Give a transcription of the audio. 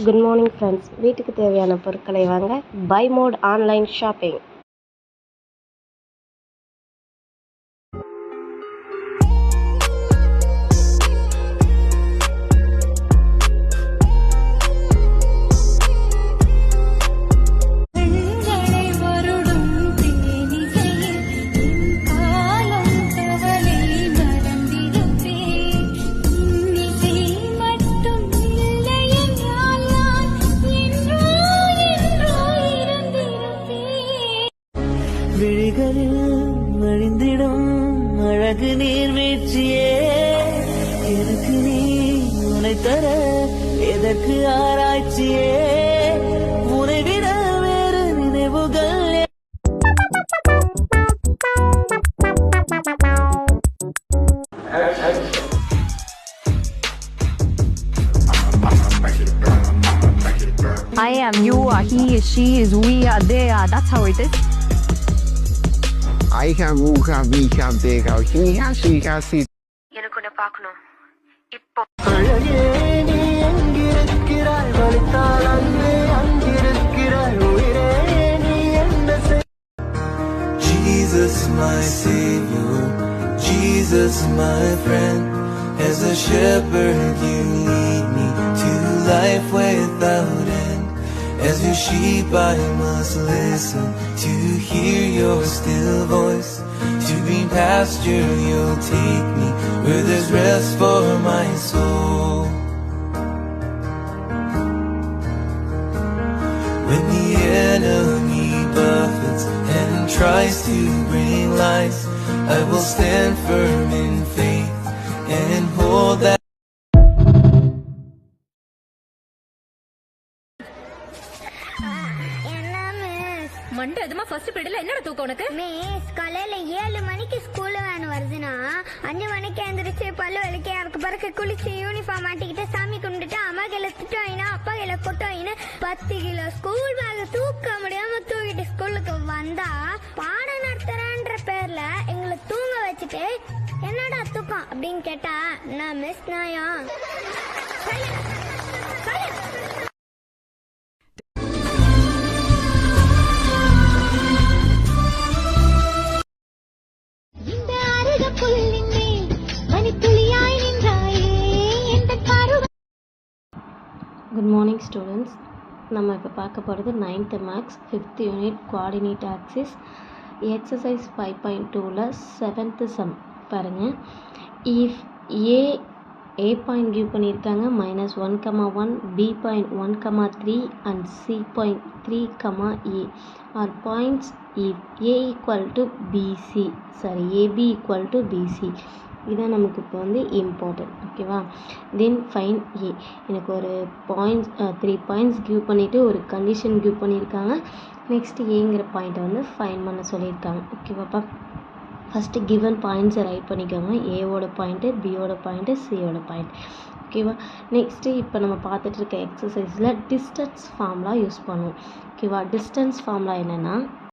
Good morning friends. வீட்டுக்கு தேவையான பொருட்களை வாங்க பை மோட் ஆன்லைன் ஷாப்பிங். விழிகளில் வழிந்திடும் அழகு நீர்வீழ்ச்சியே, எனக்கு நீ உனை தர எதற்கு ஆராய்ச்சியே, உனை விட வேறு நினைவுகள். I am, you are, he is, she is, we are, they are. That's how it is. I have, you have, we have, they have, he has, she has, it. எனக்கு உன்னை பார்க்கணும் இப்போ. அழகே நீ எங்கிருக்கிறாய், வலித்தால் அங்கே அங்கிருக்கிறாய், உயிரே நீ என்ன செய். Jesus my Savior, Jesus my friend, as a shepherd you lead me to life without end. As your sheep I must listen to hear your still voice. To green pasture you'll take me, where there's rest for my soul. When the enemy buffets and tries to bring lies, I will stand firm in faith and hold that. மண்டை எதுமா first பீரியட்ல என்னடா தூக்கம் உனக்கு? Miss காலையில 7 மணிக்கு ஸ்கூல்ல van வருதுன்னா 5 மணிக்கு எந்திரிச்சு பல்லு விளக்கி யாருக்கு பிறகு குளிச்சு யூனிஃபார்ம் மாட்டிக்கிட்டு சாமி கும்பிட்டுட்டு அம்மா கையில திட்டு வாங்கினா அப்பா கையில கொட்டு வாங்கினு 10 கிலோ ஸ்கூல் பேக் தூக்க முடியாம தூக்கிட்டு ஸ்கூலுக்கு வந்தா பாடம் நடத்துறேன்ற பேர்ல எங்களை தூங்க வச்சுட்டு என்னடா தூக்கம் அப்படின்னு கேட்டா நான் மிஸ் நாயா. Good morning students. நம்ம இப்போ பார்க்க போகிறது 9th maths 5th unit coordinate axis exercise 5.2ல் 7th சம் பாருங்கள். இஃப் ஏ பாயிண்ட் கிவ் பண்ணியிருக்காங்க -1,1, B point 1,3 and C point 3, A are points if A equal to BC, sorry AB equal to BC. இதான் நமக்கு இப்போ வந்து important. ஓகேவா? Then fine a. எனக்கு ஒரு பாயிண்ட்ஸ் 3 பாயிண்ட்ஸ் கிவ் பண்ணிவிட்டு ஒரு கண்டிஷன் கிவ் பண்ணியிருக்காங்க. நெக்ஸ்ட்டு ஏங்கிற பாயிண்ட்டை வந்து ஃபைன் பண்ண சொல்லியிருக்காங்க. ஓகேவாப்பா? ஃபஸ்ட்டு கிவன் பாயிண்ட்ஸை ரைட் பண்ணிக்கோங்க. ஏவோட பாயிண்ட்டு, பியோட பாயிண்ட்டு, சியோட பாயிண்ட். ஓகேவா? நெக்ஸ்ட்டு இப்போ நம்ம பார்த்துட்டு இருக்க எக்ஸசைஸில் டிஸ்டன்ஸ் ஃபார்முலா யூஸ் பண்ணுவோம். ஓகேவா? டிஸ்டன்ஸ் ஃபார்முலா என்னென்னா